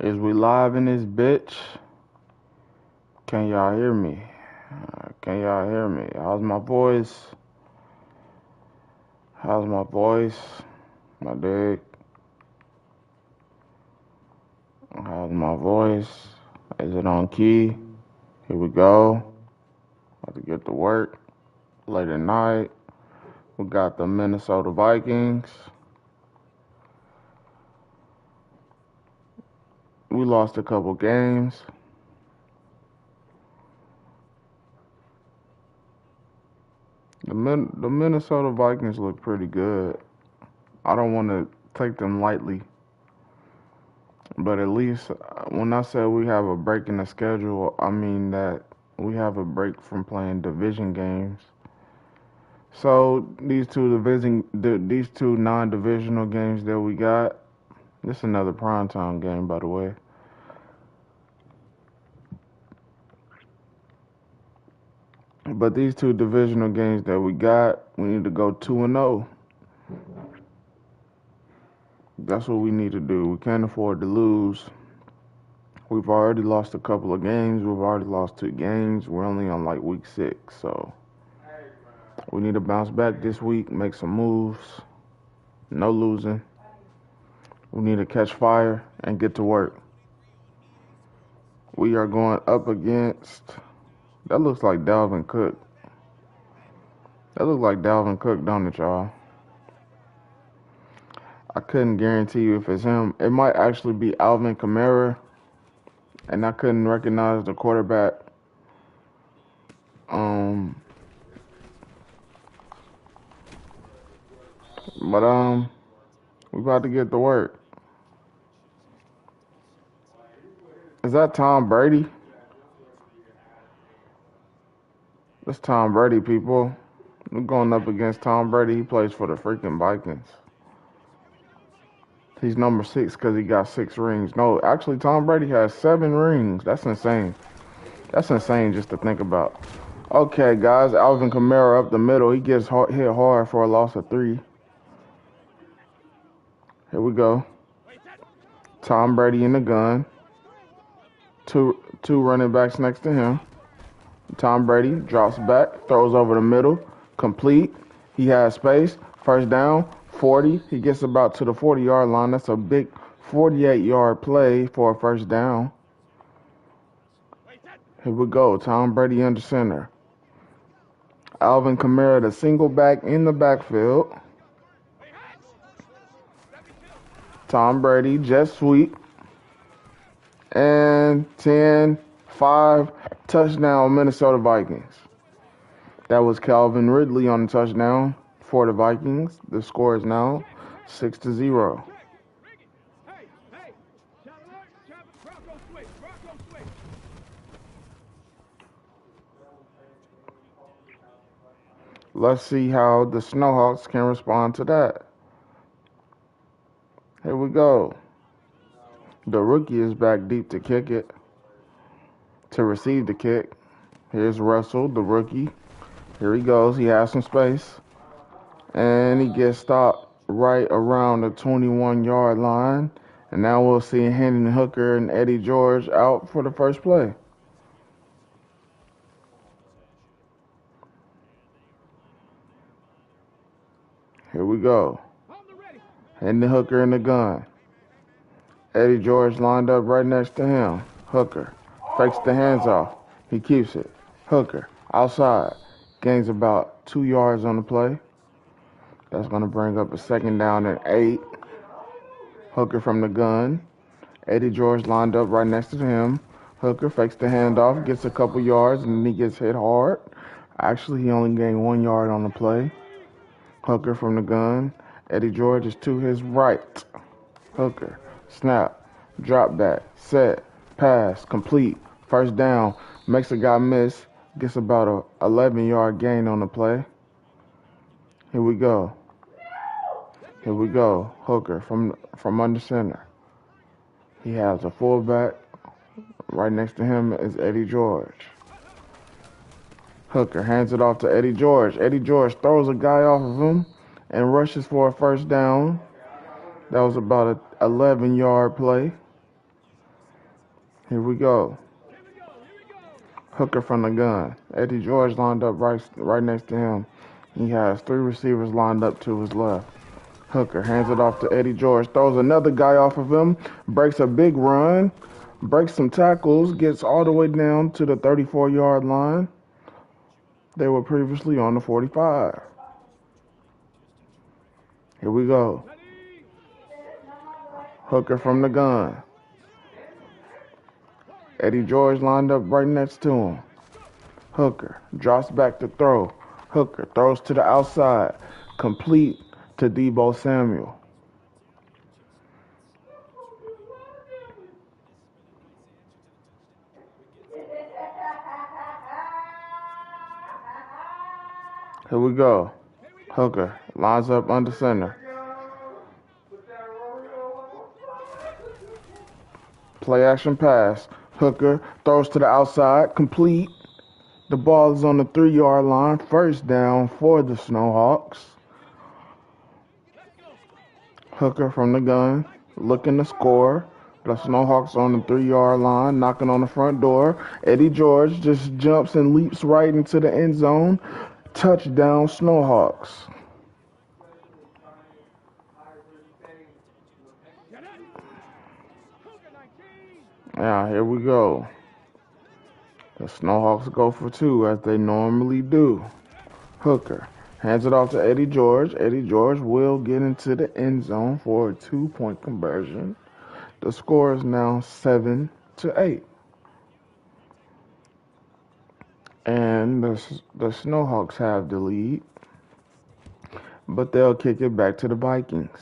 Is we live in this bitch? Can y'all hear me? Can y'all hear me? How's my voice? How's my voice? My dick? How's my voice? Is it on key? Here we go. About to get to work. Late at night. We got the Minnesota Vikings. We lost a couple games. The Minnesota Vikings look pretty good. I don't want to take them lightly. But at least when I say we have a break in the schedule, I mean that we have a break from playing division games. So these two non-divisional games that we got, this is another primetime game, by the way. But these two divisional games that we got, we need to go 2-0. That's what we need to do. We can't afford to lose. We've already lost a couple of games. We've already lost 2 games. We're only on like week 6, so we need to bounce back this week, make some moves. No losing. We need to catch fire and get to work. We are going up against... That looks like Dalvin Cook. That looks like Dalvin Cook, don't it, y'all? I couldn't guarantee you if it's him. It might actually be Alvin Kamara, and I couldn't recognize the quarterback. But we about to get to work. Is that Tom Brady? That's Tom Brady, people. We're going up against Tom Brady. He plays for the freaking Vikings. He's number 6 because he got 6 rings. No, actually, Tom Brady has 7 rings. That's insane. That's insane just to think about. Okay, guys. Alvin Kamara up the middle. He gets hit hard for a loss of 3. Here we go. Tom Brady in the gun. Two running backs next to him. Tom Brady drops back, throws over the middle, complete. He has space. First down, 40. He gets about to the 40-yard line. That's a big 48-yard play for a first down. Here we go. Tom Brady under center. Alvin Kamara, the single back in the backfield. Tom Brady, jet sweep. And 10-5, touchdown, Minnesota Vikings. That was Calvin Ridley on the touchdown for the Vikings. The score is now 6-0. Let's see how the Snowhawks can respond to that. Here we go. The rookie is back deep to kick it, to receive the kick. Here's Russell, the rookie. Here he goes. He has some space. And he gets stopped right around the 21-yard line. And now we'll see Hendon Hooker and Eddie George out for the first play. Here we go. Hendon Hooker in the gun. Eddie George lined up right next to him. Hooker fakes the hands off. He keeps it. Hooker outside. Gains about 2 yards on the play. That's going to bring up a second down and 8. Hooker from the gun. Eddie George lined up right next to him. Hooker fakes the handoff, gets a couple yards, and then he gets hit hard. Actually, he only gained 1 yard on the play. Hooker from the gun. Eddie George is to his right. Hooker. Snap, drop back, set, pass, complete, first down, makes a guy miss, gets about a 11-yard gain on the play. Here we go. Here we go. Hooker from under center. He has a fullback. Right next to him is Eddie George. Hooker hands it off to Eddie George. Eddie George throws a guy off of him and rushes for a first down. That was about an 11-yard play. Here we go. Hooker from the gun. Eddie George lined up right next to him. He has three receivers lined up to his left. Hooker hands it off to Eddie George, throws another guy off of him, breaks a big run, breaks some tackles, gets all the way down to the 34-yard line. They were previously on the 45. Here we go. Hooker from the gun. Eddie George lined up right next to him. Hooker drops back to throw. Hooker throws to the outside. Complete to Deebo Samuel. Here we go. Hooker lines up under center. Play action pass. Hooker throws to the outside. Complete. The ball is on the 3-yard line. First down for the Snowhawks. Hooker from the gun, looking to score. The Snowhawks on the 3-yard line, knocking on the front door. Eddie George just jumps and leaps right into the end zone. Touchdown, Snowhawks. Now, here we go. The Snowhawks go for two, as they normally do. Hooker hands it off to Eddie George. Eddie George will get into the end zone for a 2-point conversion. The score is now 7-8. And the Snowhawks have the lead, but they'll kick it back to the Vikings.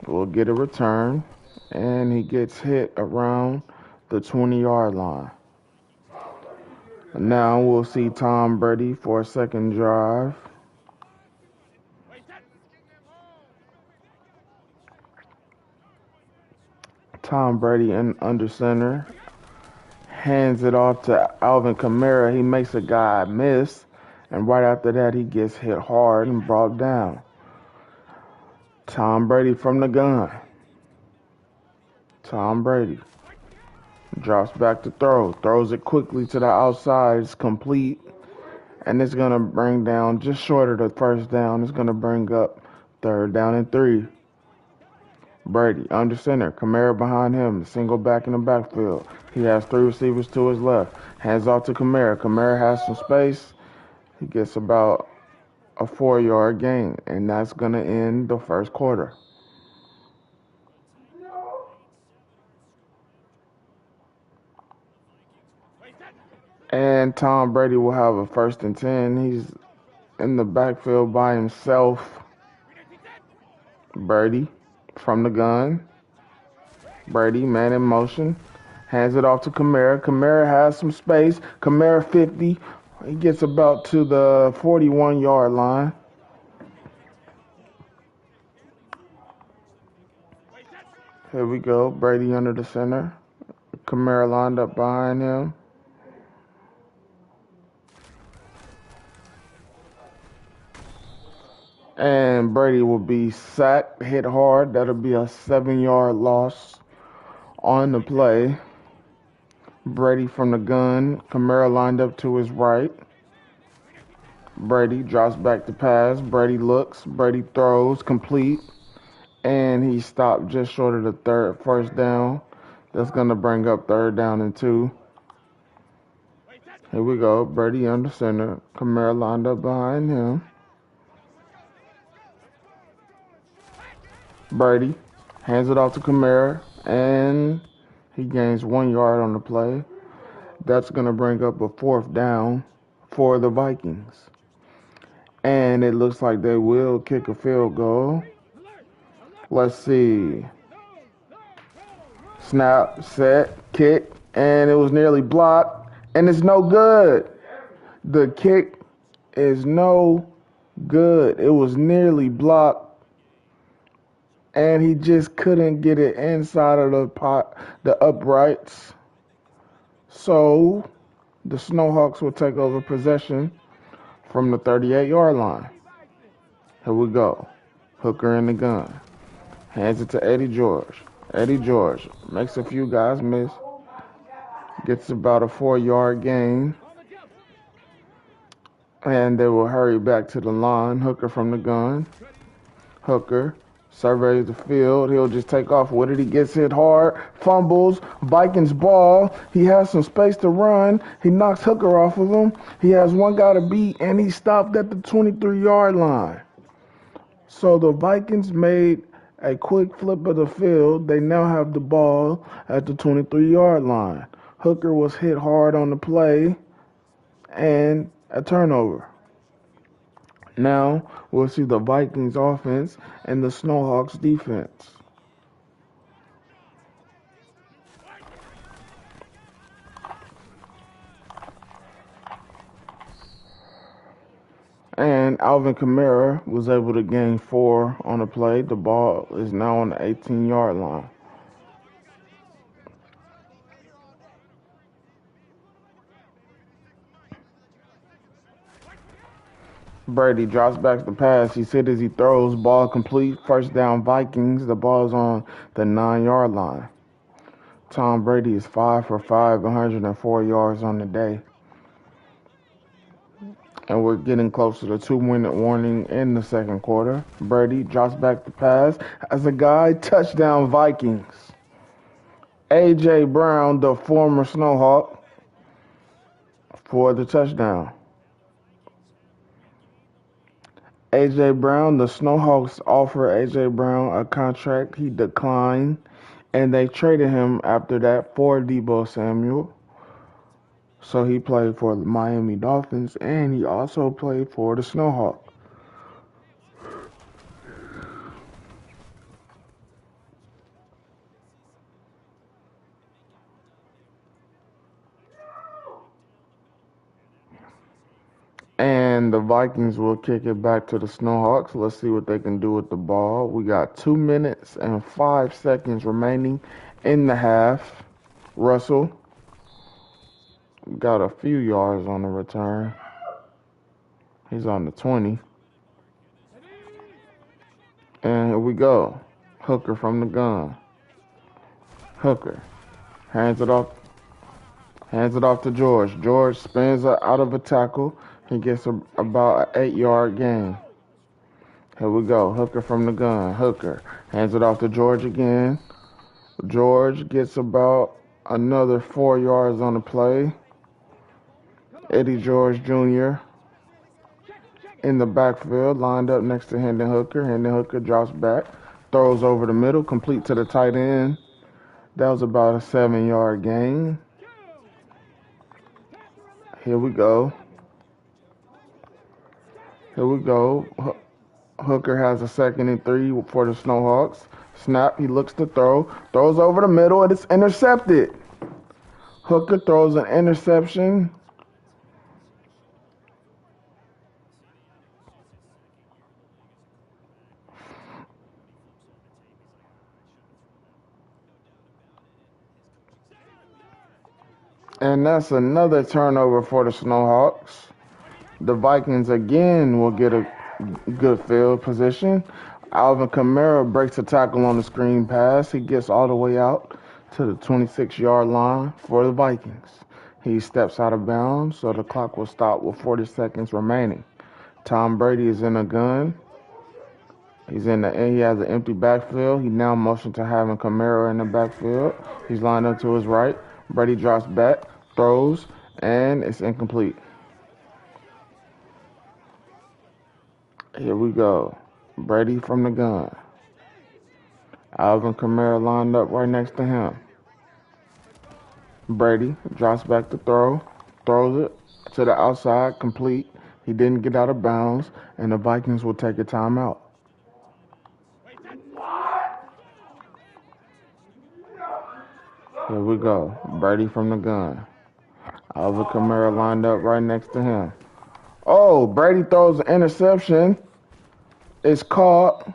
We'll get a return, and he gets hit around the 20-yard line. Now we'll see Tom Brady for a second drive. Tom Brady in under center. Hands it off to Alvin Kamara. He makes a guy miss. And right after that, he gets hit hard and brought down. Tom Brady from the gun. Tom Brady drops back to throw. Throws it quickly to the outside. It's complete. And it's going to bring down just short of the first down. It's going to bring up 3rd down and 3. Brady under center. Kamara behind him. Single back in the backfield. He has 3 receivers to his left. Hands off to Kamara. Kamara has some space. He gets about a 4-yard gain. And that's going to end the first quarter. And Tom Brady will have a 1st and 10. He's in the backfield by himself. Brady from the gun. Brady, man in motion. Hands it off to Kamara. Kamara has some space. Kamara 50. He gets about to the 41-yard line. Here we go. Brady under the center. Kamara lined up behind him. And Brady will be sacked, hit hard. That'll be a 7-yard loss on the play. Brady from the gun. Kamara lined up to his right. Brady drops back to pass. Brady looks. Brady throws. Complete. And he stopped just short of the first down. That's going to bring up 3rd down and 2. Here we go. Brady under center. Kamara lined up behind him. Brady hands it off to Kamara, and he gains 1 yard on the play. That's going to bring up a 4th down for the Vikings. And it looks like they will kick a field goal. Let's see. Snap, set, kick, and it was nearly blocked, and it's no good. The kick is no good. It was nearly blocked. And he just couldn't get it inside of the uprights. So the Snowhawks will take over possession from the 38-yard line. Here we go. Hooker in the gun. Hands it to Eddie George. Eddie George makes a few guys miss. Gets about a 4-yard gain. And they will hurry back to the line. Hooker from the gun. Hooker surveys the field. He'll just take off with it. He gets hit hard. Fumbles. Vikings ball. He has some space to run. He knocks Hooker off of him. He has one guy to beat, and he stopped at the 23-yard line. So the Vikings made a quick flip of the field. They now have the ball at the 23-yard line. Hooker was hit hard on the play and a turnover. Now we'll see the Vikings offense and the Snowhawks defense. And Alvin Kamara was able to gain 4 on the play. The ball is now on the 18-yard line. Brady drops back the pass. He sits as he throws. Ball complete. First down Vikings. The ball is on the 9-yard line. Tom Brady is 5 for 5, 104 yards on the day. And we're getting close to the 2-minute warning in the second quarter. Brady drops back the pass as a guy. Touchdown Vikings. A.J. Brown, the former Snowhawk, for the touchdown. A.J. Brown, the Snowhawks offered A.J. Brown a contract. He declined, and they traded him after that for Deebo Samuel. So he played for the Miami Dolphins, and he also played for the Snowhawks. And the Vikings will kick it back to the Snowhawks. Let's see what they can do with the ball. We got 2 minutes and 5 seconds remaining in the half. Russell got a few yards on the return. He's on the 20. And here we go. Hooker from the gun. Hooker hands it off to George. George spins out of a tackle. He gets about an 8-yard gain. Here we go. Hooker from the gun. Hooker hands it off to George again. George gets about another 4 yards on the play. Eddie George Jr. in the backfield, lined up next to Hendon Hooker. Hendon Hooker drops back, throws over the middle, complete to the tight end. That was about a 7-yard gain. Here we go. Hooker has a 2nd and 3 for the Snowhawks. Snap, he looks to throw. Throws over the middle, and it's intercepted. Hooker throws an interception. And that's another turnover for the Snowhawks. The Vikings again will get a good field position. Alvin Kamara breaks a tackle on the screen pass. He gets all the way out to the 26-yard line for the Vikings. He steps out of bounds, so the clock will stop with 40 seconds remaining. Tom Brady is in a gun. He has an empty backfield. He now motions to having Kamara in the backfield. He's lined up to his right. Brady drops back, throws, and it's incomplete. Here we go. Brady from the gun. Alvin Kamara lined up right next to him. Brady drops back to throw, throws it to the outside, complete. He didn't get out of bounds, and the Vikings will take a timeout. Here we go. Brady from the gun. Alvin Kamara lined up right next to him. Oh, Brady throws an interception. It's caught.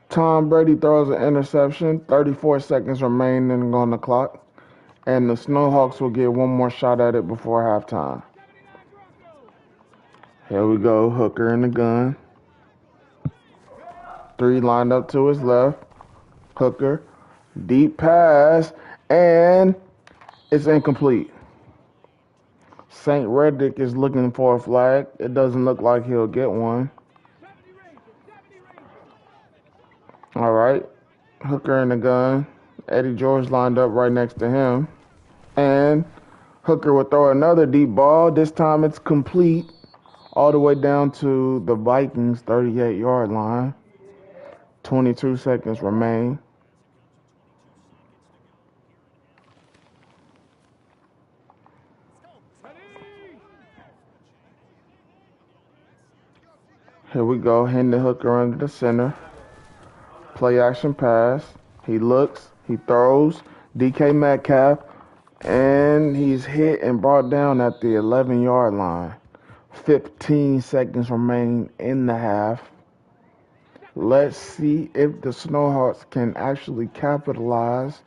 Tom Brady throws an interception. 34 seconds remaining on the clock. And the Snowhawks will get one more shot at it before halftime. Here we go. Hooker in the gun. 3 lined up to his left. Hooker, deep pass, and it's incomplete. St. Reddick is looking for a flag. It doesn't look like he'll get one. All right. Hooker in the gun. Eddie George lined up right next to him. And Hooker will throw another deep ball. This time it's complete all the way down to the Vikings' 38-yard line. 22 seconds remain. Here we go. Hendon Hooker under the center. Play action pass. He looks. He throws. DK Metcalf. And he's hit and brought down at the 11-yard line. 15 seconds remain in the half. Let's see if the Snowhawks can actually capitalize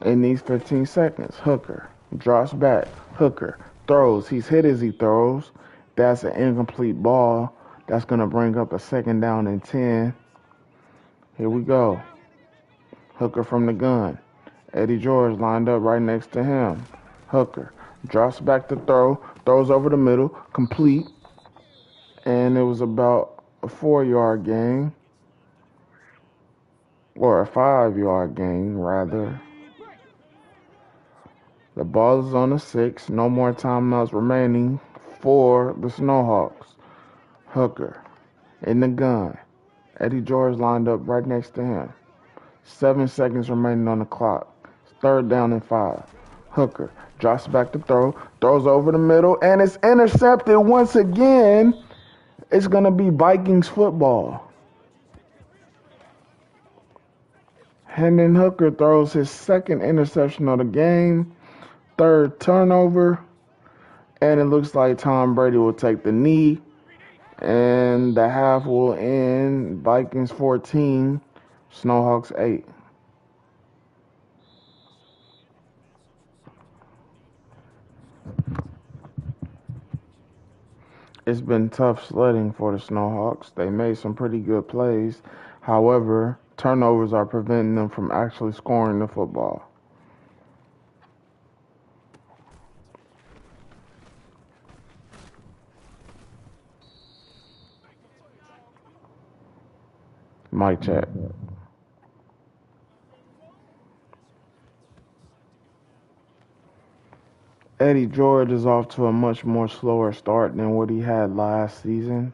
in these 15 seconds. Hooker drops back. Hooker throws. He's hit as he throws. That's an incomplete ball. That's going to bring up a 2nd down and 10. Here we go. Hooker from the gun. Eddie George lined up right next to him. Hooker drops back to throw. Throws over the middle. Complete. And it was about a 4-yard gain. Or a 5-yard gain, rather. The ball is on the 6. No more timeouts remaining for the Snowhawks. Hooker in the gun. Eddie George lined up right next to him. 7 seconds remaining on the clock. 3rd down and 5. Hooker drops back to throw. Throws over the middle. And it's intercepted once again. It's going to be Vikings football. Hendon Hooker throws his 2nd interception of the game. 3rd turnover. And it looks like Tom Brady will take the knee. And the half will end Vikings 14, Snowhawks 8. It's been tough sledding for the Snowhawks. They made some pretty good plays. However, turnovers are preventing them from actually scoring the football. Mic check. Eddie George is off to a much more slower start than what he had last season.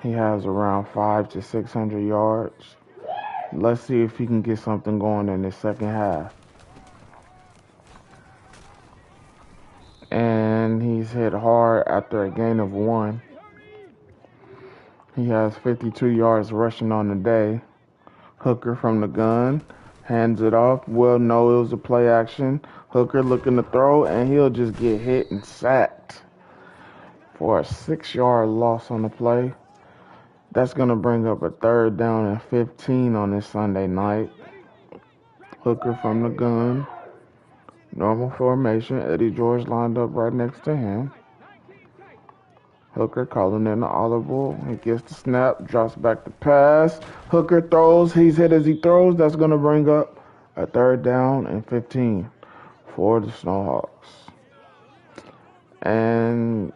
He has around 500 to 600 yards. Let's see if he can get something going in the second half. And he's hit hard after a gain of 1. He has 52 yards rushing on the day. Hooker from the gun. Hands it off. Well, no, it was a play action. Hooker looking to throw, and he'll just get hit and sacked for a 6-yard loss on the play. That's going to bring up a 3rd down and 15 on this Sunday night. Hooker from the gun. Normal formation. Eddie George lined up right next to him. Hooker calling in the audible. He gets the snap, drops back the pass. Hooker throws. He's hit as he throws. That's going to bring up a 3rd down and 15 for the Snowhawks. And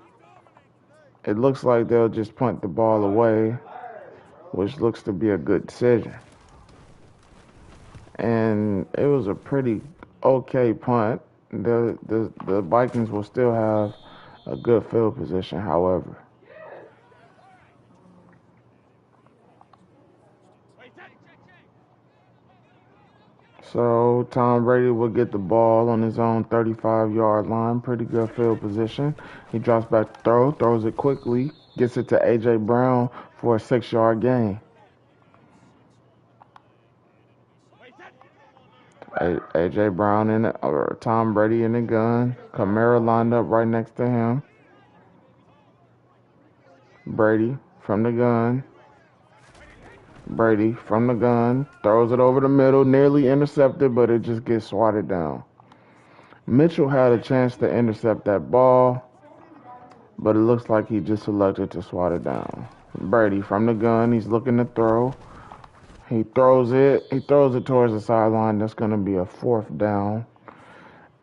it looks like they'll just punt the ball away, which looks to be a good decision. And it was a pretty okay punt. The Vikings will still have a good field position, however. So Tom Brady will get the ball on his own 35-yard line. Pretty good field position. He drops back to throw, throws it quickly, gets it to A.J. Brown for a 6-yard gain. A.J. Brown or Tom Brady in the gun. Kamara lined up right next to him. Brady from the gun. Brady from the gun. Throws it over the middle. Nearly intercepted, but it just gets swatted down. Mitchell had a chance to intercept that ball, but it looks like he just elected to swat it down. Brady from the gun. He's looking to throw. He throws it. He throws it towards the sideline. That's going to be a 4th down.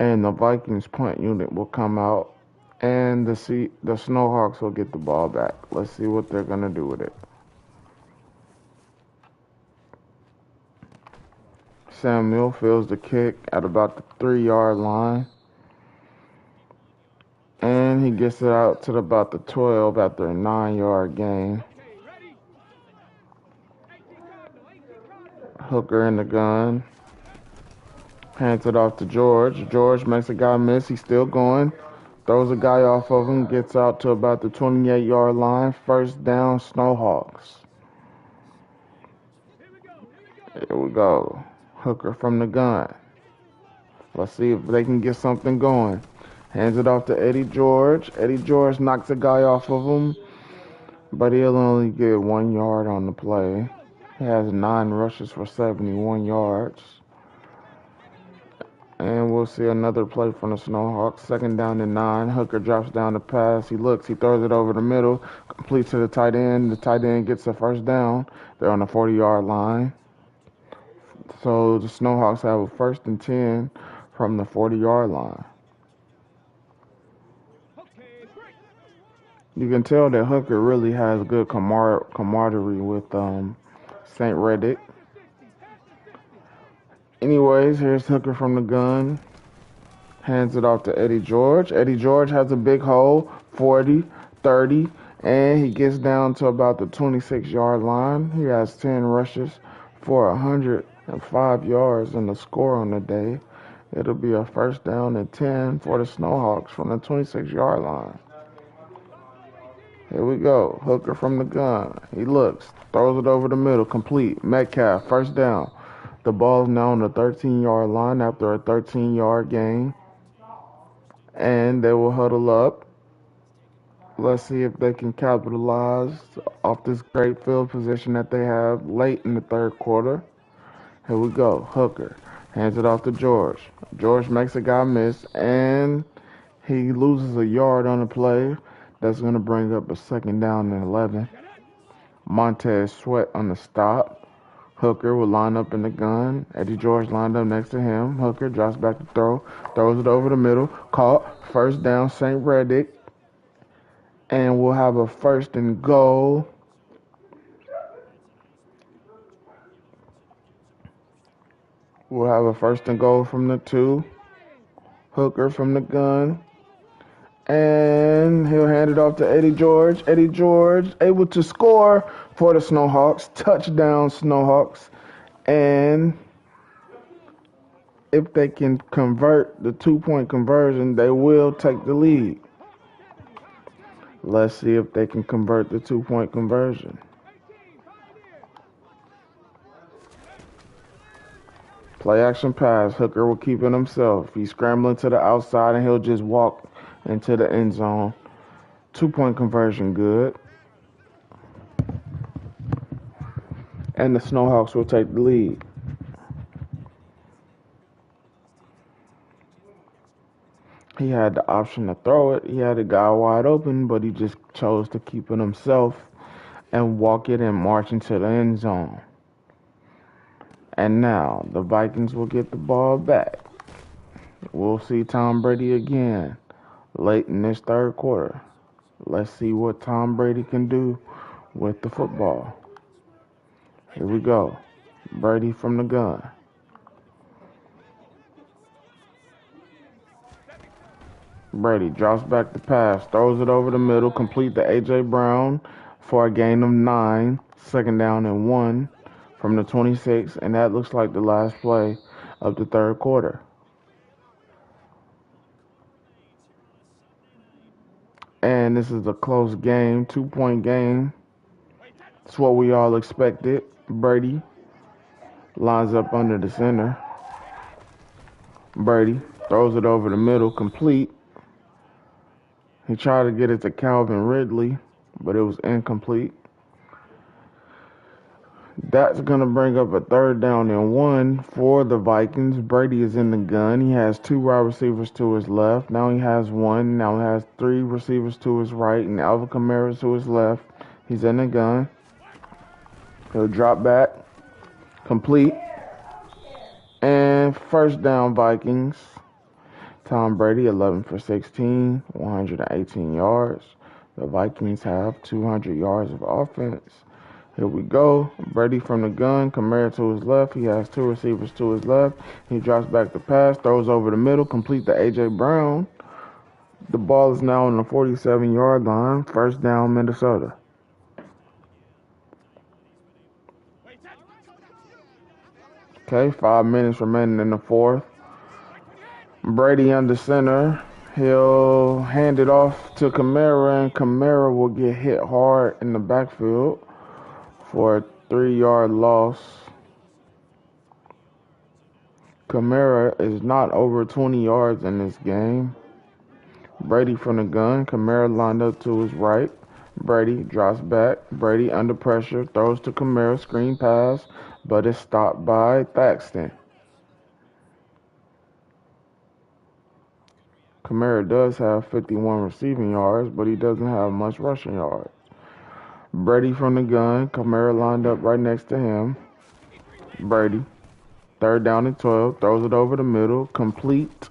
And the Vikings punt unit will come out. And the Snowhawks will get the ball back. Let's see what they're going to do with it. Samuel fields the kick at about the 3-yard line. And he gets it out to about the 12 after a 9-yard gain. Hooker in the gun. Hands it off to George. George makes a guy miss. He's still going. Throws a guy off of him. Gets out to about the 28-yard line. 1st down, Snowhawks. Here we go. Hooker from the gun. Let's see if they can get something going. Hands it off to Eddie George. Eddie George knocks a guy off of him, but he'll only get 1 yard on the play. He has 9 rushes for 71 yards. And we'll see another play from the Snowhawks. 2nd down and 9. Hooker drops down the pass. He looks. He throws it over the middle. Complete to the tight end. The tight end gets a 1st down. They're on the 40-yard line. So the Snowhawks have a 1st and 10 from the 40-yard line. You can tell that Hooker really has good camaraderie with St. Reddick. Anyways, here's Hooker from the gun. Hands it off to Eddie George. Eddie George has a big hole, 40, 30, and he gets down to about the 26-yard line. He has 10 rushes for 105 yards and the score on the day. It'll be a 1st down and 10 for the Snowhawks from the 26-yard line. Here we go. Hooker from the gun. He looks. Throws it over the middle. Complete. Metcalf. 1st down. The ball is now on the 13-yard line after a 13-yard gain. And they will huddle up. Let's see if they can capitalize off this great field position that they have late in the 3rd quarter. Here we go. Hooker. Hands it off to George. George makes a guy miss. And he loses a yard on the play. That's going to bring up a 2nd down and 11. Montez Sweat on the stop. Hooker will line up in the gun. Eddie George lined up next to him. Hooker drops back to throw. Throws it over the middle. Caught. 1st down, St. Reddick. And we'll have a 1st and goal. We'll have a 1st and goal from the 2. Hooker from the gun. And he'll hand it off to Eddie George. Eddie George able to score for the Snowhawks. Touchdown, Snowhawks. And if they can convert the 2-point conversion, they will take the lead. Let's see if they can convert the 2-point conversion. Play action pass. Hooker will keep it himself. He's scrambling to the outside and he'll just walk into the end zone. 2-point conversion good. And the Snowhawks will take the lead. He had the option to throw it. He had a guy wide open, but he just chose to keep it himself and walk it and march into the end zone. And now the Vikings will get the ball back. We'll see Tom Brady again late in this 3rd quarter. Let's see what Tom Brady can do with the football. Here we go. Brady from the gun. Brady drops back the pass, throws it over the middle, complete to A.J. Brown for a gain of 9, 2nd down and 1 from the 26, and that looks like the last play of the 3rd quarter. And this is a close game, 2-point game. It's what we all expected. Brady lines up under the center. Brady throws it over the middle, complete. He tried to get it to Calvin Ridley, but it was incomplete. That's going to bring up a 3rd down and 1 for the Vikings. Brady is in the gun. He has 2 wide receivers to his left. Now he has 1. Now he has 3 receivers to his right and Alvin Kamara to his left. He's in the gun. He'll drop back. complete. And first down, Vikings. Tom Brady, 11 for 16, 118 yards. The Vikings have 200 yards of offense. Here we go. Brady from the gun. Kamara to his left. He has two receivers to his left. He drops back to pass, throws over the middle, complete to A.J. Brown. The ball is now on the 47-yard line. First down, Minnesota. Okay, 5 minutes remaining in the fourth. Brady under center. He'll hand it off to Kamara, and Kamara will get hit hard in the backfield for a 3-yard loss. Kamara is not over 20 yards in this game. Brady from the gun. Kamara lined up to his right. Brady drops back. Brady under pressure. Throws to Kamara. Screen pass, but it's stopped by Thaxton. Kamara does have 51 receiving yards, but he doesn't have much rushing yards. Brady from the gun. Kamara lined up right next to him. Brady. Third down and 12. Throws it over the middle. Complete.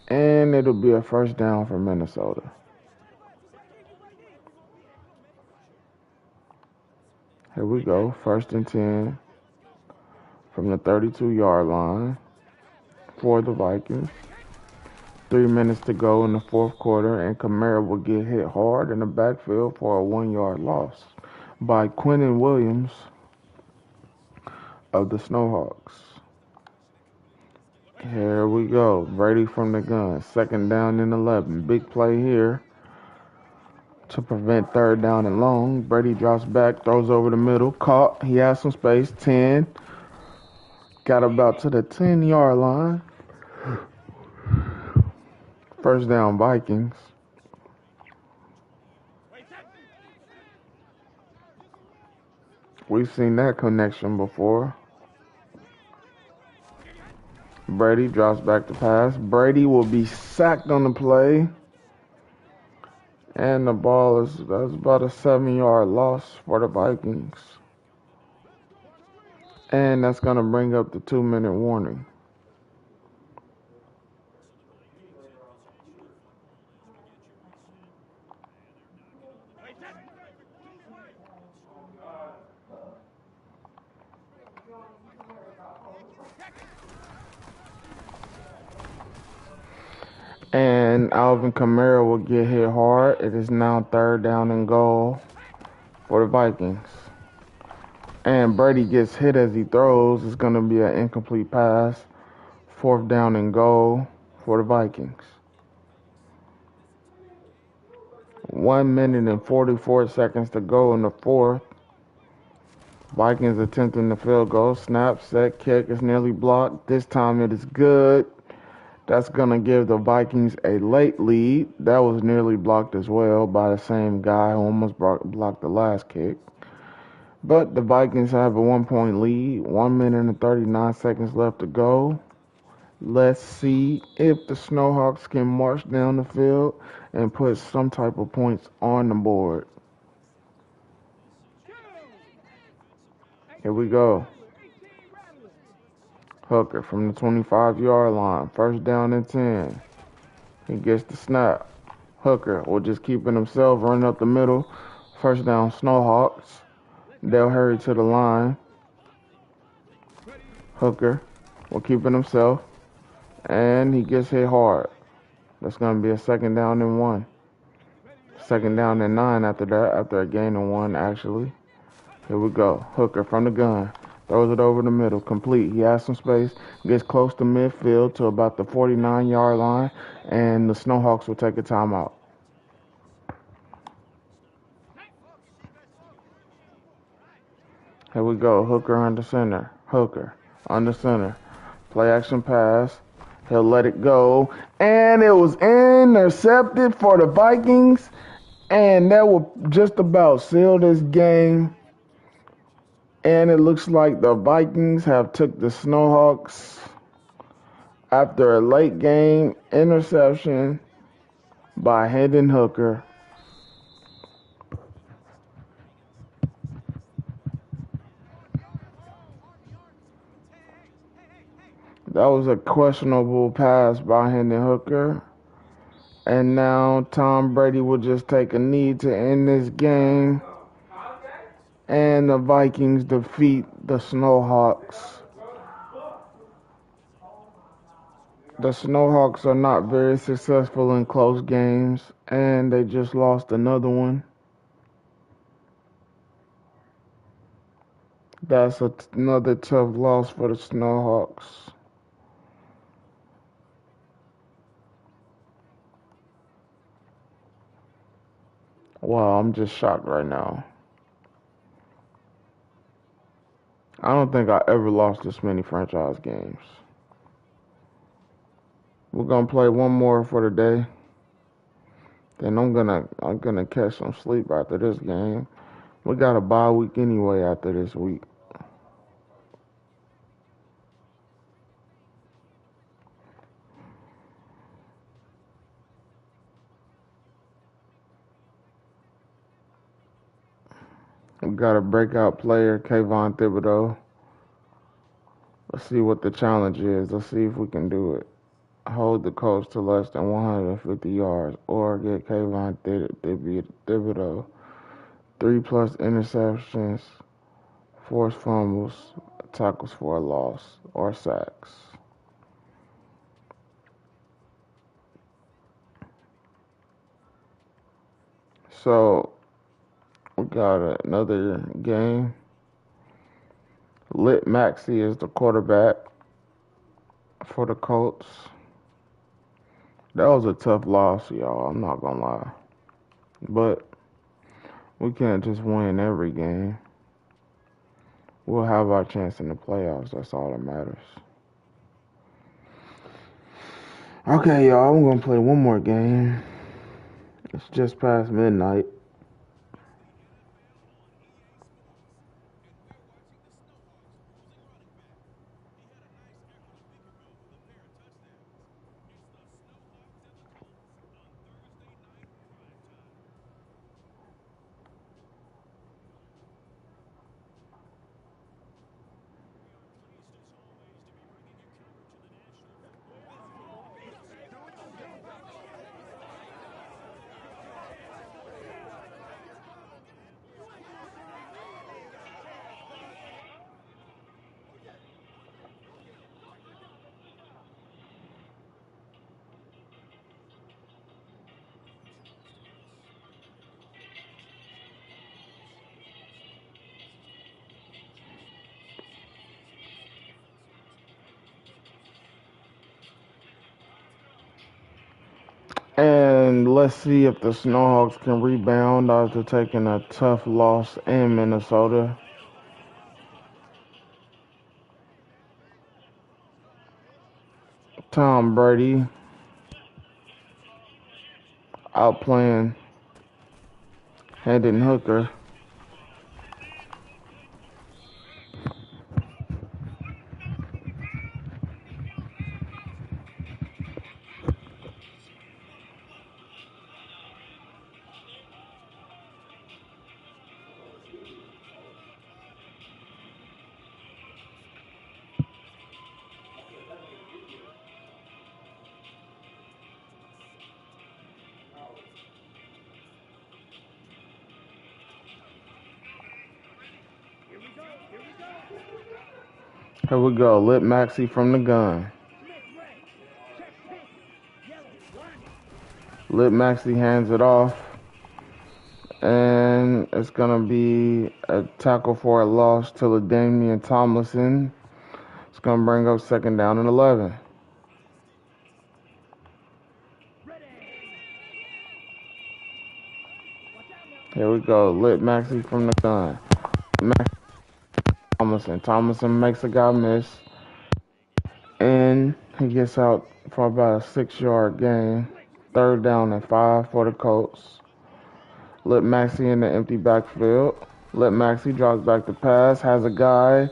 And it'll be a first down for Minnesota. Here we go. First and 10 from the 32-yard line for the Vikings. 3 minutes to go in the fourth quarter, and Kamara will get hit hard in the backfield for a 1-yard loss by Quinnen Williams of the Snowhawks. Here we go. Brady from the gun. Second down and 11. Big play here to prevent third down and long. Brady drops back, throws over the middle. Caught. He has some space. 10. Got about to the 10-yard line. First down, Vikings. We've seen that connection before. Brady drops back to pass. Brady will be sacked on the play. And the ball that's about a 7-yard loss for the Vikings. And that's going to bring up the 2-minute warning. And Alvin Kamara will get hit hard. It is now third down and goal for the Vikings. And Brady gets hit as he throws. It's going to be an incomplete pass. Fourth down and goal for the Vikings. 1 minute and 44 seconds to go in the fourth. Vikings attempting the field goal. Snap, set, kick is nearly blocked. This time it is good. That's going to give the Vikings a late lead. That was nearly blocked as well by the same guy who almost blocked the last kick. But the Vikings have a 1-point lead. 1 minute and 39 seconds left to go. Let's see if the Snowhawks can march down the field and put some type of points on the board. Here we go. Hooker from the 25-yard line. First down and 10. He gets the snap. Hooker will just keep it himself, running up the middle. First down, Snowhawks. They'll hurry to the line. Hooker will keep it himself. And he gets hit hard. That's going to be a second down and 1. Second down and 9 after that, after a gain of 1, actually. Here we go. Hooker from the gun. Throws it over the middle. Complete. He has some space. Gets close to midfield to about the 49-yard line. And the Snowhawks will take a timeout. Here we go. Hooker under center. Hooker under center. Play action pass. He'll let it go. And it was intercepted for the Vikings. And that will just about seal this game. And it looks like the Vikings have took the Snowhawks after a late game interception by Hendon Hooker. That was a questionable pass by Hendon Hooker. And now Tom Brady will just take a knee to end this game. And the Vikings defeat the Snowhawks. The Snowhawks are not very successful in close games, and they just lost another one. That's another tough loss for the Snowhawks. Wow, I'm just shocked right now. I don't think I ever lost this many franchise games. We're gonna play one more for the day. Then I'm gonna catch some sleep after this game. We got a bye week anyway after this week. We got a breakout player, Kayvon Thibodeau. Let's see what the challenge is. Let's see if we can do it. Hold the coach to less than 150 yards or get Kayvon Thibodeau 3+ interceptions, forced fumbles, tackles for a loss, or sacks. So we got another game. Lit Maxey is the quarterback for the Colts. That was a tough loss, y'all. I'm not gonna lie. But we can't just win every game. We'll have our chance in the playoffs. That's all that matters. Okay, y'all. I'm gonna play one more game. It's just past midnight. And let's see if the Snowhawks can rebound after taking a tough loss in Minnesota. Tom Brady outplaying Hendon Hooker. Here we go. Lit Maxey from the gun. Lit Maxey hands it off. And it's going to be a tackle for a loss to LaDainian Tomlinson. It's going to bring up 2nd down and 11. Here we go. Lit Maxey from the gun. Tomlinson makes a guy miss. And he gets out for about a 6-yard gain. 3rd down and 5 for the Colts. Lit Maxey in the empty backfield. Lit Maxey drops back to pass. Has a guy.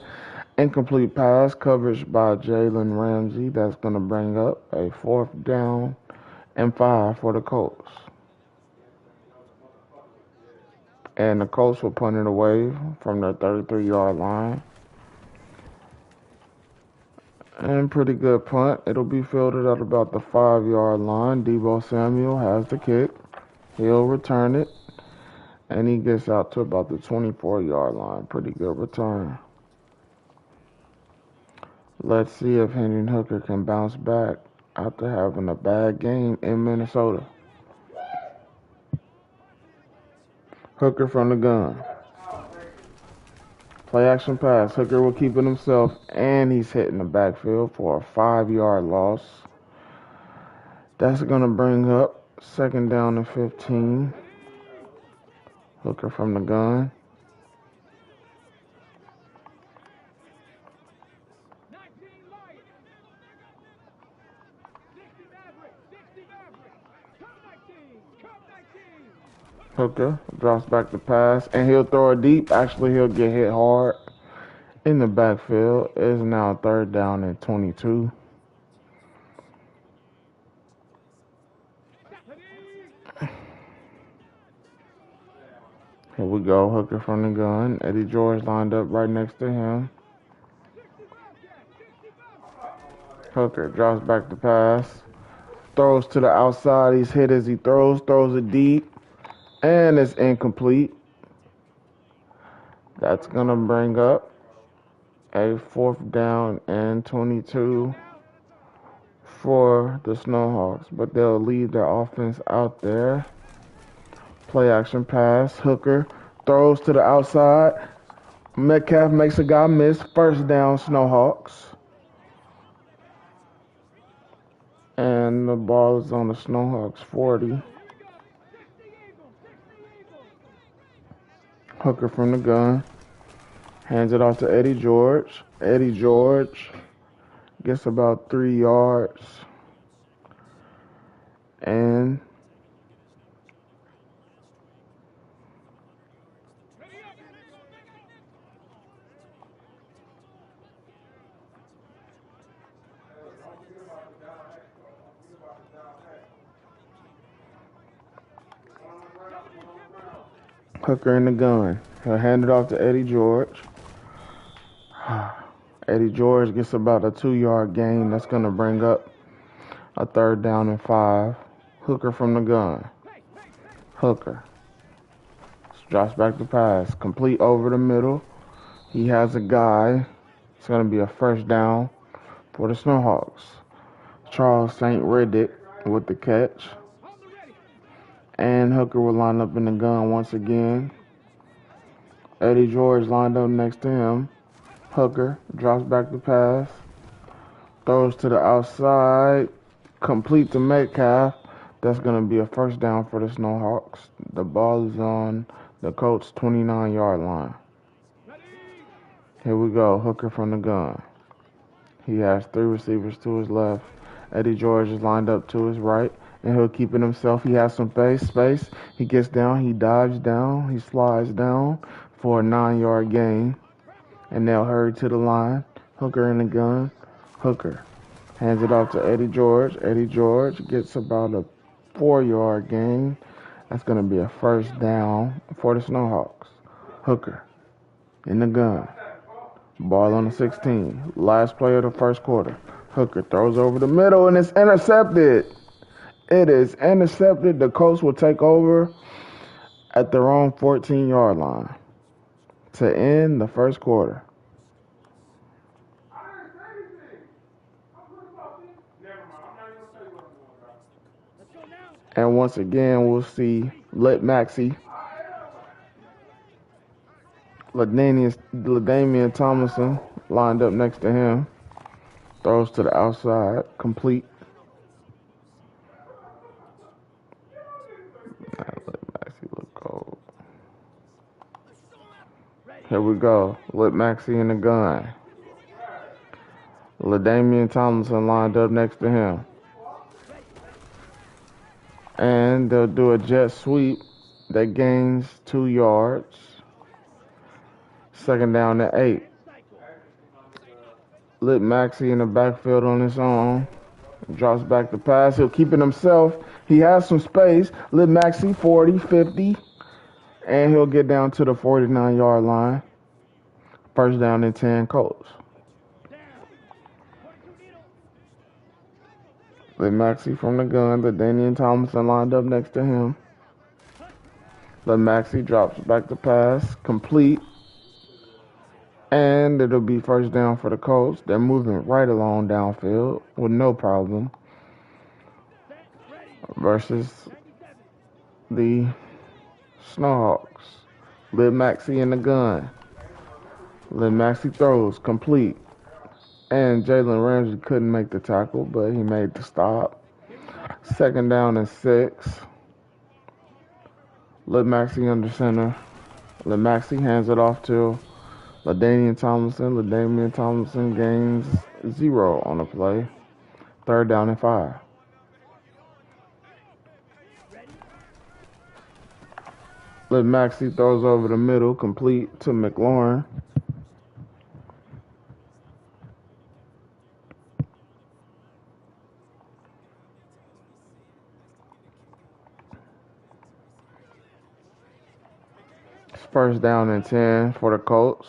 Incomplete pass. Coverage by Jalen Ramsey. That's going to bring up a 4th down and 5 for the Colts. And the Colts will punt it away from the 33-yard line. And pretty good punt. It'll be fielded at about the 5-yard line. Deebo Samuel has the kick. He'll return it. And he gets out to about the 24-yard line. Pretty good return. Let's see if Hendon Hooker can bounce back after having a bad game in Minnesota. Hooker from the gun. Play action pass. Hooker will keep it himself, and he's hitting the backfield for a 5-yard loss. That's going to bring up 2nd down and 15. Hooker from the gun. Hooker drops back the pass, and he'll throw it deep. Actually, he'll get hit hard in the backfield. It is now 3rd down and 22. Here we go. Hooker from the gun. Eddie George lined up right next to him. Hooker drops back the pass. Throws to the outside. He's hit as he throws. Throws it deep. And it's incomplete. That's going to bring up a 4th down and 22 for the Snowhawks. But they'll leave their offense out there. Play action pass. Hooker throws to the outside. Metcalf makes a guy miss. 1st down, Snowhawks. And the ball is on the Snowhawks 40. Hooker from the gun. Hands it off to Eddie George. Eddie George gets about 3 yards. And Hooker in the gun. He'll hand it off to Eddie George. Eddie George gets about a 2-yard gain. That's going to bring up a 3rd down and 5. Hooker from the gun. Hooker drops back the pass. Complete over the middle. He has a guy. It's going to be a 1st down for the Snowhawks. Charles St. Riddick with the catch. And Hooker will line up in the gun once again. Eddie George lined up next to him. Hooker drops back the pass. Throws to the outside. Complete to Metcalf. That's going to be a 1st down for the Snowhawks. The ball is on the Colts' 29-yard line. Here we go. Hooker from the gun. He has 3 receivers to his left. Eddie George is lined up to his right. And he'll keep it himself. He has some space. He gets down. He dives down. He slides down for a 9-yard gain. And they'll hurry to the line. Hooker in the gun. Hooker hands it off to Eddie George. Eddie George gets about a 4-yard gain. That's going to be a 1st down for the Snowhawks. Hooker in the gun. Ball on the 16. Last play of the 1st quarter. Hooker throws over the middle, and it's intercepted. It is intercepted. The Colts will take over at their own 14-yard line to end the 1st quarter. And once again, we'll see LaDainian Tomlinson lined up next to him. Throws to the outside. Complete. Here we go. Let Maxey in the gun. LaDainian Tomlinson lined up next to him. And they'll do a jet sweep that gains 2 yards. 2nd down to 8. Lit Maxey in the backfield on his own. Drops back the pass. He'll keep it himself. He has some space. Lit Maxey 40, 50. And he'll get down to the 49-yard line. 1st down and 10 Colts. Let Maxey from the gun. LaDainian Tomlinson lined up next to him. Let Maxey drops back the pass. Complete. And it'll be first down for the Colts. They're moving right along downfield with no problem. Versus the Snowhawks. Let Maxey in the gun. Let Maxey throws. Complete. And Jalen Ramsey couldn't make the tackle, but he made the stop. Second down and 6. Let Maxey under center. Let Maxey hands it off to LaDainian Tomlinson. LaDainian Tomlinson gains 0 on the play. Third down and 5. Let Maxey throws over the middle, complete to McLaurin. First down and 10 for the Colts.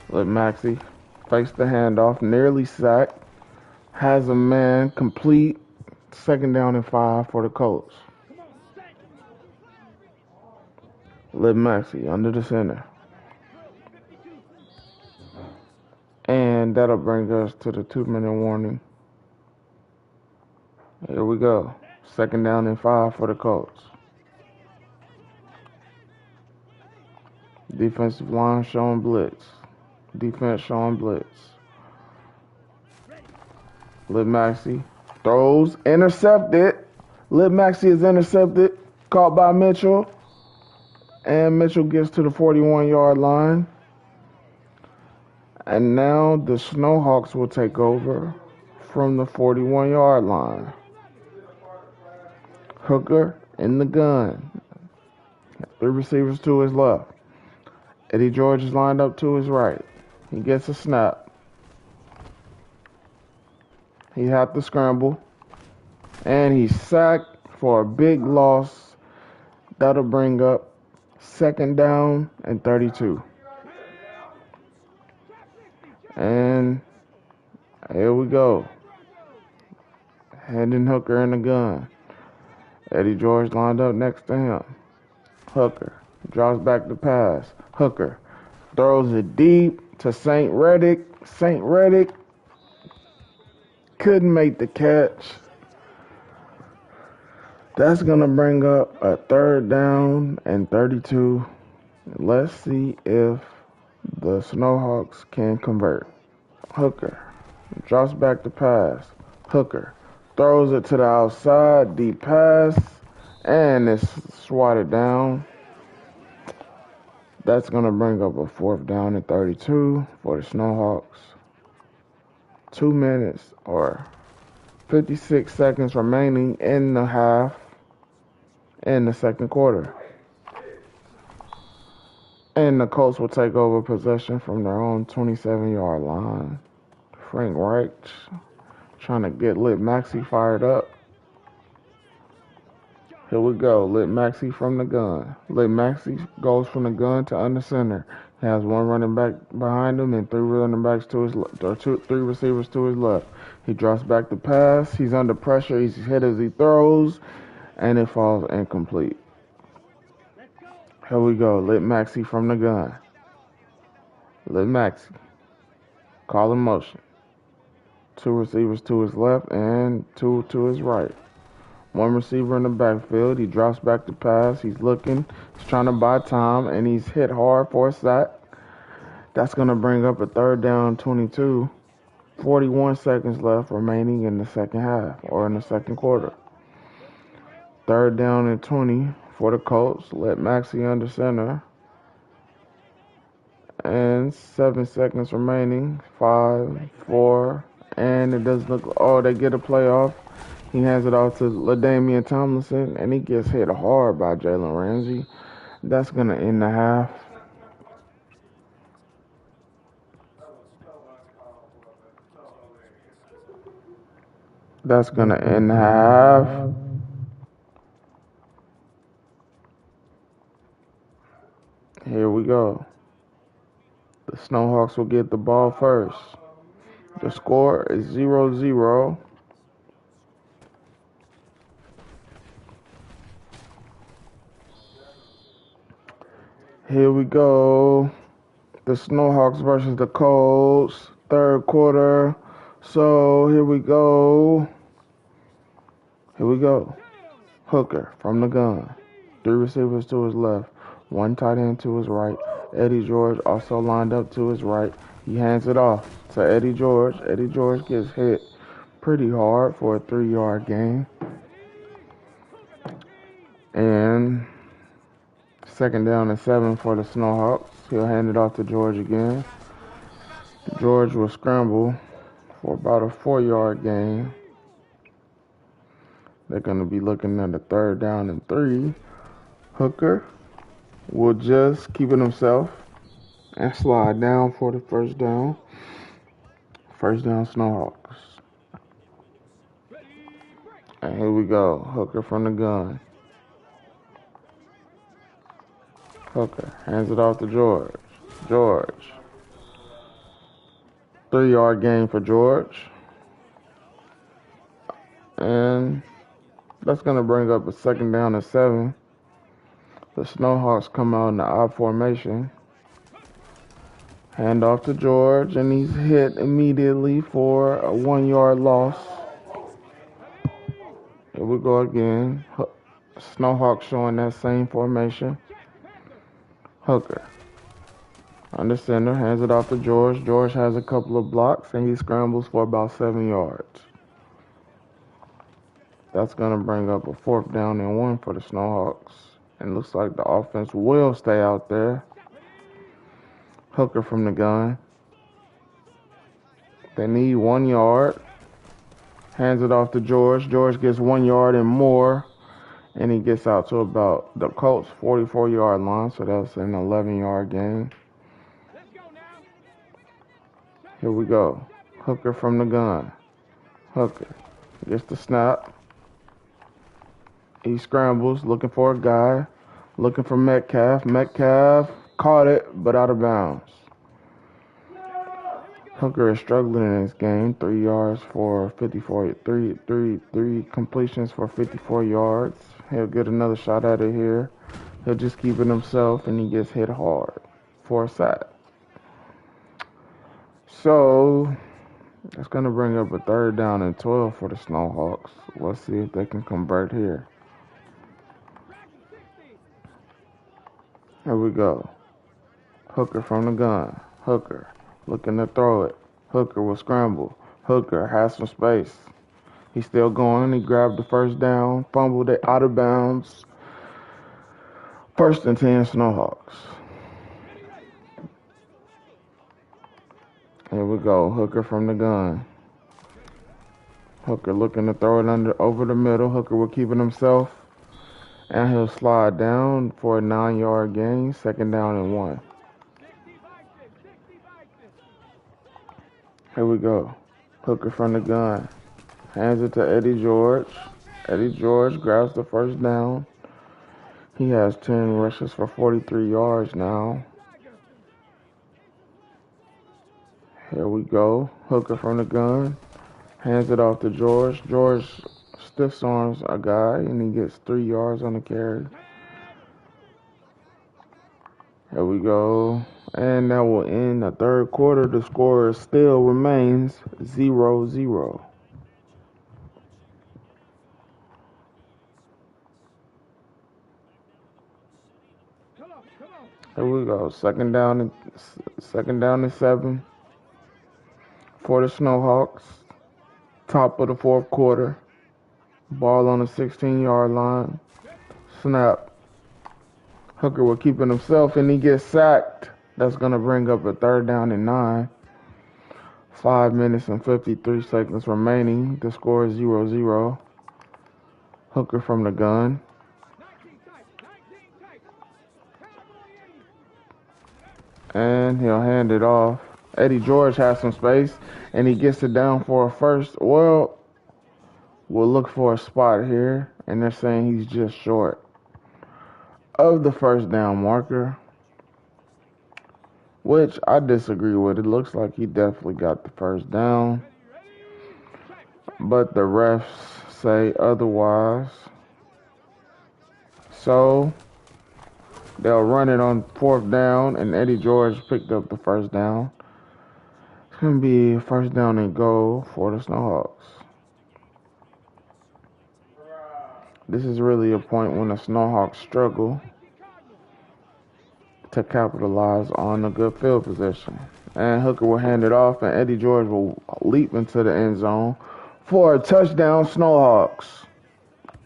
Let Maxey fakes the handoff, nearly sacked. Has a man, complete. Second down and 5 for the Colts. Let Maxey under the center. And that'll bring us to the 2-minute warning. Here we go. Second down and 5 for the Colts. Defensive line showing blitz. Defense showing blitz. Let Maxey throws, intercepted. Let Maxey is intercepted, caught by Mitchell. And Mitchell gets to the 41-yard line. And now the Snowhawks will take over from the 41-yard line. Hooker in the gun. 3 receivers to his left. Eddie George is lined up to his right. He gets a snap. He had to scramble. And he's sacked for a big loss. That'll bring up second down and 32. And here we go. Hendon Hooker in the gun. Eddie George lined up next to him. Hooker draws back the pass. Hooker throws it deep to St. Reddick. St. Reddick couldn't make the catch. That's going to bring up a third down and 32. Let's see if the Snowhawks can convert. Hooker drops back the pass. Hooker throws it to the outside, deep pass, and it's swatted down. That's going to bring up a fourth down and 32 for the Snowhawks. 2 minutes or 56 seconds remaining in the half in the second quarter. And the Colts will take over possession from their own 27-yard line. Frank Reich trying to get Lit Maxey fired up. Here we go. Lit Maxey from the gun. Lit Maxey goes from the gun to under center. He has 1 running back behind him and 3 running backs to his left, or 3 receivers to his left. He drops back the pass. He's under pressure. He's hit as he throws, and it falls incomplete. Here we go. Lit Maxey from the gun. Lit Maxey. Call in motion. 2 receivers to his left and 2 to his right. 1 receiver in the backfield. He drops back the pass. He's looking. He's trying to buy time, and he's hit hard for a sack. That's going to bring up a third down 22. 41 seconds left remaining in the second half, or in the second quarter. Third down and 20 for the Colts. Let Maxey under center. And 7 seconds remaining. 5, 4, and it doesn't look. Oh, they get a playoff. He hands it off to LaDainian Tomlinson, and he gets hit hard by Jalen Ramsey. That's going to end the half. That's going to end the half. Here we go. The Snowhawks will get the ball first. The score is 0-0. Here we go. The Snowhawks versus the Colts. Third quarter. So here we go. Hooker from the gun. 3 receivers to his left. 1 tight end to his right. Eddie George also lined up to his right. He hands it off to Eddie George. Eddie George gets hit pretty hard for a 3-yard gain. And 2nd down and 7 for the Snowhawks. He'll hand it off to George again. George will scramble for about a 4-yard gain. They're going to be looking at a 3rd down and 3. Hooker will just keep it himself and slide down for the 1st down. 1st down Snowhawks. And here we go. Hooker from the gun. Hooker hands it off to George. George. 3-yard gain for George. And that's going to bring up a 2nd down and 7. The Snowhawks come out in the I formation. Hand off to George, and he's hit immediately for a 1-yard loss. Here we go again. Snowhawks showing that same formation. Hooker under center, hands it off to George. George has a couple of blocks, and he scrambles for about 7 yards. That's going to bring up a 4th down and 1 for the Snowhawks. And looks like the offense will stay out there. Hooker from the gun. They need 1 yard. Hands it off to George. George gets 1 yard and more. And he gets out to about the Colts' 44-yard line. So that's an 11-yard gain. Here we go. Hooker from the gun. Hooker gets the snap. He scrambles, looking for a guy. Looking for Metcalf. Metcalf caught it, but out of bounds. Hooker is struggling in this game. 3 yards for 54. Three completions for 54 yards. He'll get another shot at it here. He'll just keep it himself, and he gets hit hard for a sack. So that's going to bring up a 3rd down and 12 for the Snowhawks. Let's see if they can convert here. Here we go. Hooker from the gun. Hooker looking to throw it. Hooker will scramble. Hooker has some space. He's still going. He grabbed the 1st down. Fumbled it out of bounds. 1st and 10 Snowhawks. Here we go. Hooker from the gun. Hooker looking to throw it over the middle. Hooker will keep it himself. And he'll slide down for a 9-yard gain. 2nd down and 1. Here we go. Hooker from the gun. Hands it to Eddie George. Eddie George grabs the 1st down. He has 10 rushes for 43 yards now. Here we go. Hooker from the gun. Hands it off to George. George stiff arms a guy, and he gets 3 yards on the carry. Here we go. And that will end the 3rd quarter. The score still remains 0-0. Here we go. 2nd down and 7 for the Snowhawks. Top of the 4th quarter. Ball on the 16-yard line. Snap. Hooker will keep it himself, and he gets sacked. That's going to bring up a 3rd down and 9. 5 minutes and 53 seconds remaining. The score is 0-0. Hooker from the gun. And he'll hand it off. Eddie George has some space, and he gets it down for a 1st. Well, we'll look for a spot here, and they're saying he's just short of the 1st down marker. which I disagree with. It looks like he definitely got the first down, but the refs say otherwise. So they'll run it on 4th down, and Eddie George picked up the first down. It's going to be a first down and goal for the Snowhawks. This is really a point when the Snowhawks struggle to capitalize on a good field position. And Hooker will hand it off, and Eddie George will leap into the end zone for a touchdown, Snowhawks.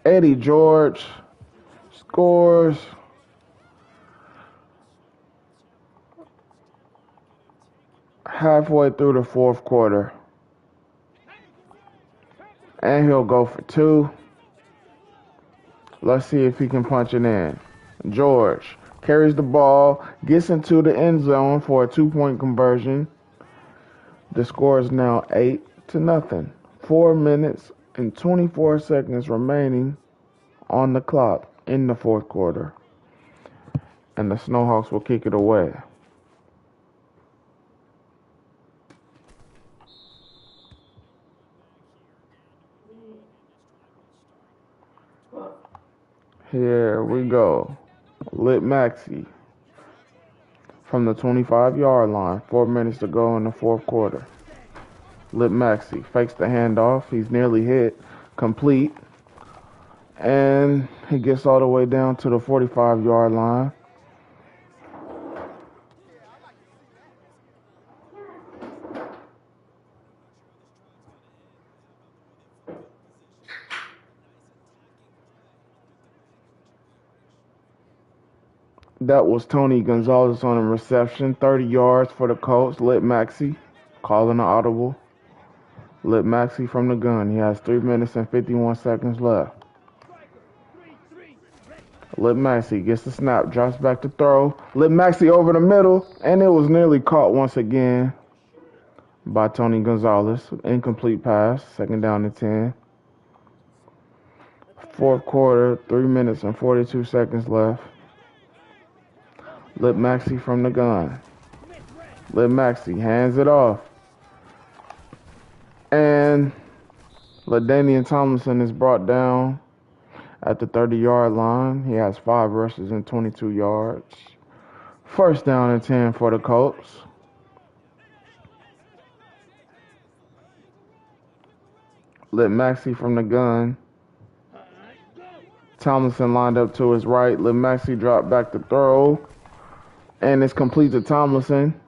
Eddie George scores. Halfway through the 4th quarter. And he'll go for 2. Let's see if he can punch it in. George carries the ball, gets into the end zone for a 2-point conversion. The score is now 8-0. 4 minutes and 24 seconds remaining on the clock in the 4th quarter. And the Snowhawks will kick it away. Here we go. Lit Maxey from the 25-yard line. 4 minutes to go in the 4th quarter. Lit Maxey fakes the handoff. He's nearly hit. Complete. And he gets all the way down to the 45-yard line. That was Tony Gonzalez on a reception. 30 yards for the Colts. Lit Maxey calling an audible. Lit Maxey from the gun. He has 3 minutes and 51 seconds left. Lit Maxey gets the snap, drops back to throw. Lit Maxey over the middle, and it was nearly caught once again by Tony Gonzalez. Incomplete pass, 2nd down and 10. 4th quarter, 3 minutes and 42 seconds left. Lit Maxey from the gun. Lit Maxey hands it off. And LaDainian Tomlinson is brought down at the 30-yard line. He has 5 rushes and 22 yards. 1st down and 10 for the Colts. Lit Maxey from the gun. Tomlinson lined up to his right. Lit Maxey dropped back to throw. And it's complete to Tomlinson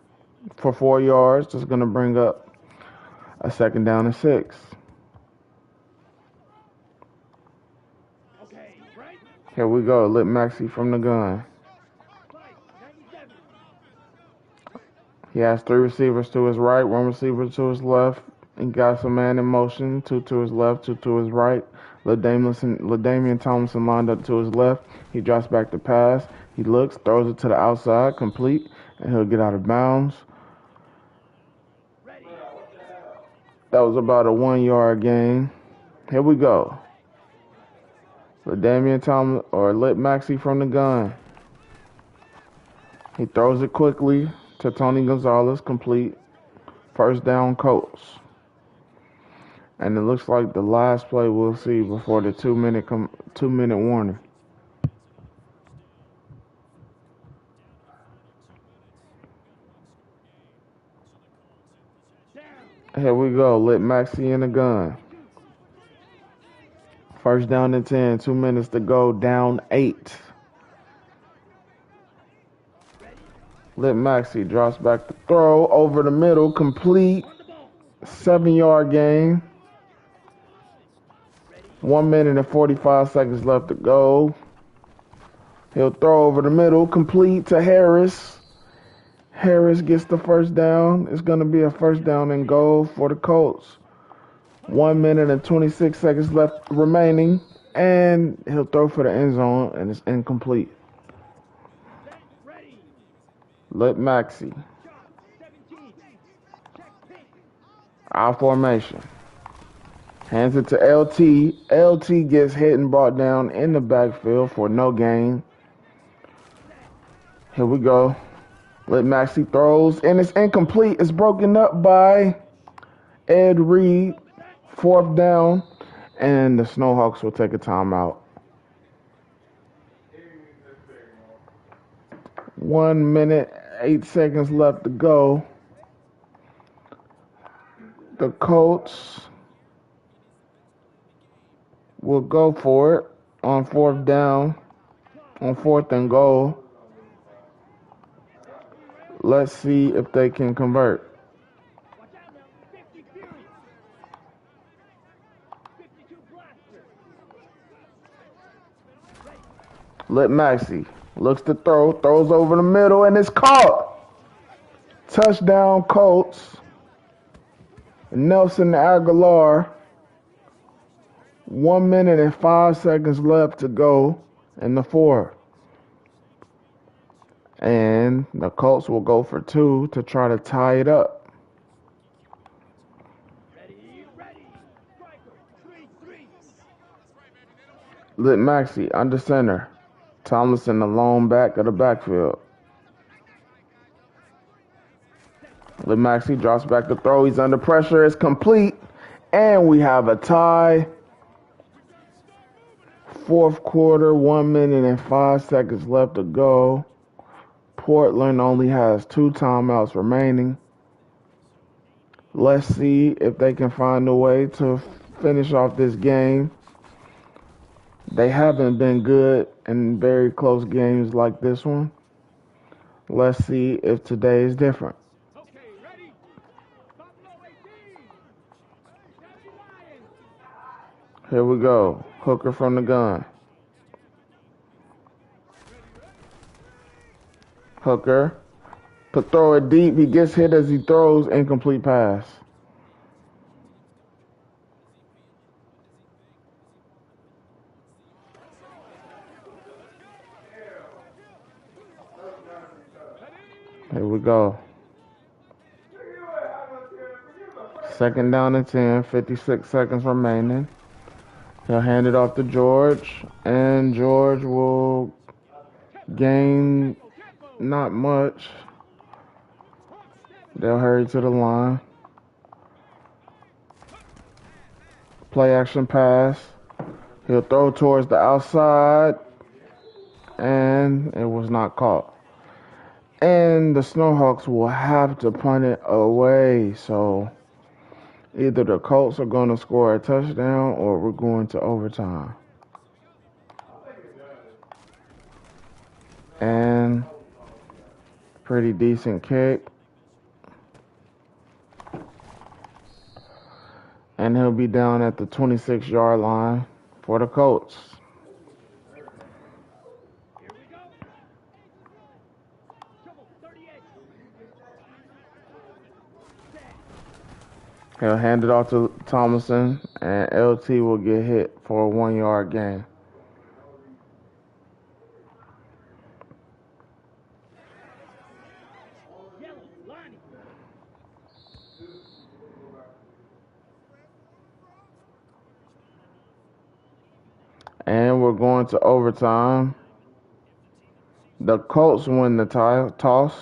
for 4 yards. Just going to bring up a 2nd down and 6. Here we go. Lit Maxey from the gun. He has 3 receivers to his right, 1 receiver to his left. He got some man in motion, 2 to his left, 2 to his right. LaDainian Tomlinson lined up to his left. He drops back to pass. He looks, throws it to the outside, complete, and he'll get out of bounds. That was about a 1-yard gain. Here we go. Lit Maxey from the gun. He throws it quickly to Tony Gonzalez, complete. 1st down, Colts. And it looks like the last play we'll see before the 2-minute warning. Here we go. Lit Maxey in the gun. 1st down and 10. 2 minutes to go. Down 8. Lit Maxey drops back to throw. Over the middle. Complete. 7-yard gain. 1 minute and 45 seconds left to go. He'll throw over the middle. Complete to Harris. Harris gets the 1st down. It's going to be a 1st down and goal for the Colts. 1 minute and 26 seconds left remaining. And he'll throw for the end zone, and it's incomplete. Lit Maxey. Our formation. Hands it to LT. LT gets hit and brought down in the backfield for no gain. Here we go. Let Maxey throws, and it's incomplete. It's broken up by Ed Reed. 4th down, and the Snowhawks will take a timeout. 1 minute, 8 seconds left to go. The Colts will go for it on 4th down, on 4th and goal. Let's see if they can convert. Let Maxey looks to throw, throws over the middle, and it's caught. Touchdown Colts. Nelson Aguilar. 1 minute and 5 seconds left to go in the 4th. And the Colts will go for 2 to try to tie it up. Let Maxey under center. Tomlinson alone back of the backfield. Let Maxey drops back to throw. He's under pressure. It's complete. And we have a tie. 4th quarter, 1 minute and 5 seconds left to go. Portland only has 2 timeouts remaining. Let's see if they can find a way to finish off this game. They haven't been good in very close games like this one. Let's see if today is different. Here we go. Hooker from the gun. Hooker. To throw it deep. He gets hit as he throws. Incomplete pass. Here we go. 2nd down and 10, 56 seconds remaining. He'll hand it off to George, and George will gain not much. They'll hurry to the line. Play action pass. He'll throw towards the outside, and it was not caught. And the Snowhawks will have to punt it away. So either the Colts are going to score a touchdown or we're going to overtime. And pretty decent kick. And he'll be down at the 26-yard line for the Colts. He'll hand it off to Tomlinson, and LT will get hit for a 1-yard gain. And we're going to overtime. The Colts win the toss,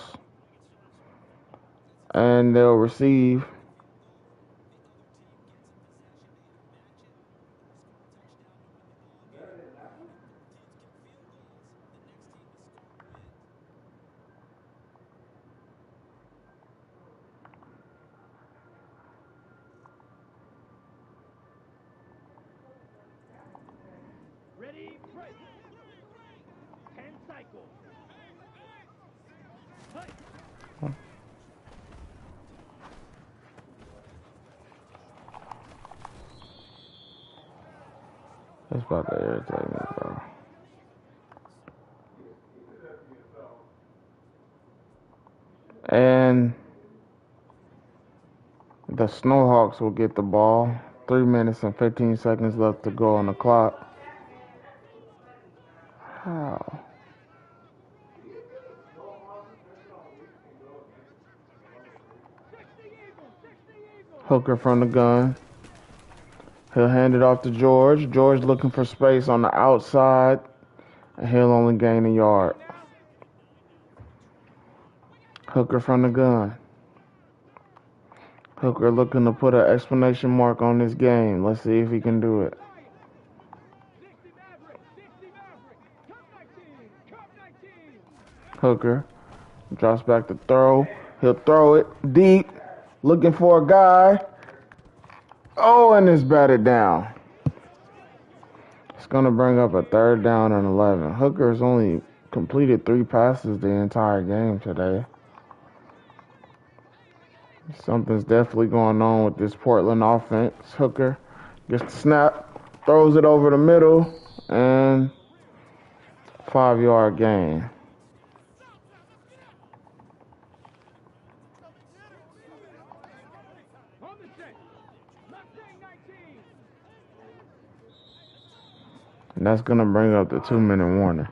and they'll receive. Ready, break. 10 cycles. That's about to irritate me, bro. And the Snowhawks will get the ball. 3 minutes and 15 seconds left to go on the clock. How? Hooker from the gun. He'll hand it off to George. George looking for space on the outside, and he'll only gain a yard. Hooker from the gun. Hooker looking to put an exclamation mark on this game. Let's see if he can do it. Hooker drops back to throw. He'll throw it deep. Looking for a guy. Oh, and it's batted down. It's going to bring up a 3rd down and 11. Hooker has only completed 3 passes the entire game today. Something's definitely going on with this Portland offense. Hooker gets the snap, throws it over the middle, and 5-yard gain. And that's going to bring up the 2-minute warning.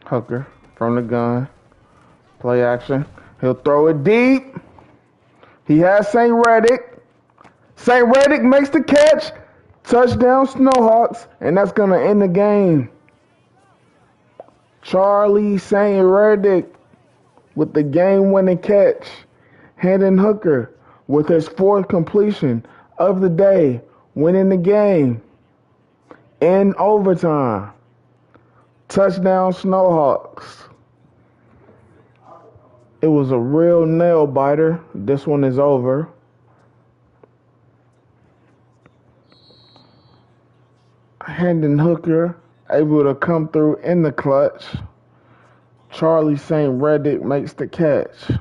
Hooker from the gun. Play action. He'll throw it deep. He has St. Reddick. St. Reddick makes the catch. Touchdown Snowhawks. And that's going to end the game. Charlie St. Reddick with the game-winning catch. Hendon Hooker with his 4th completion of the day. Winning the game. In overtime. Touchdown Snowhawks. It was a real nail biter. This one is over. Hendon Hooker able to come through in the clutch. Charlie St. Reddick makes the catch.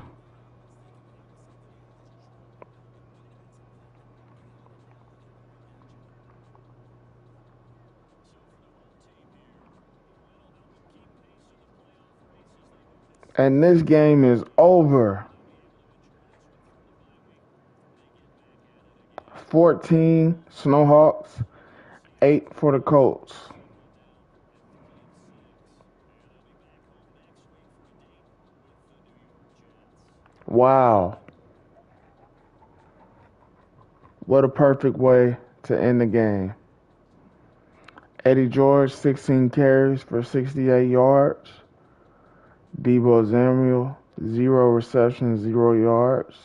And this game is over. 14 Snowhawks, 8 for the Colts. Wow. What a perfect way to end the game. Eddie George, 16 carries for 68 yards. Debo Samuel, 0 receptions, 0 yards.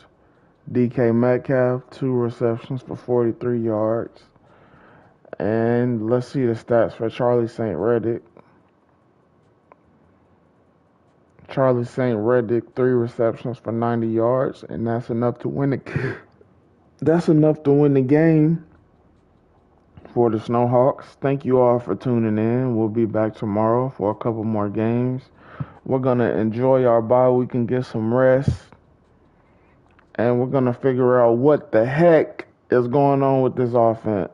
DK Metcalf, 2 receptions for 43 yards. And let's see the stats for Charlie St. Reddick. Charlie St. Reddick, 3 receptions for 90 yards, and that's enough to win the game for the Snowhawks. Thank you all for tuning in. We'll be back tomorrow for a couple more games. We're going to enjoy our bye week and get some rest. And we're going to figure out what the heck is going on with this offense.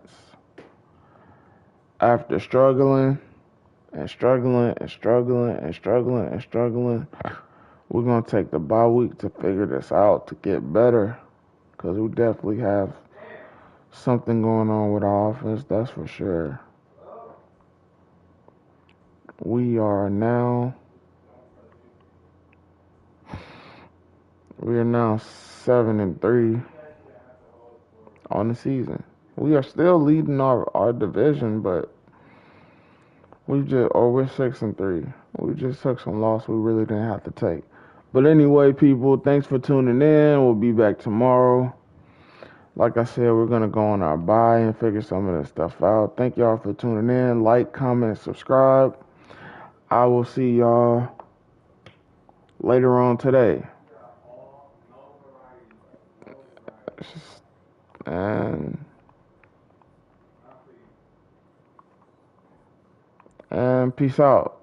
After struggling, we're going to take the bye week to figure this out, to get better. Because we definitely have something going on with our offense, that's for sure. We are now 7-3 on the season. We are still leading our division, but we're 6-3. We just took some loss we really didn't have to take. But anyway, people, thanks for tuning in. We'll be back tomorrow. Like I said, we're going to go on our bye and figure some of this stuff out. Thank y'all for tuning in. Like, comment, subscribe. I will see y'all later on today. And peace out.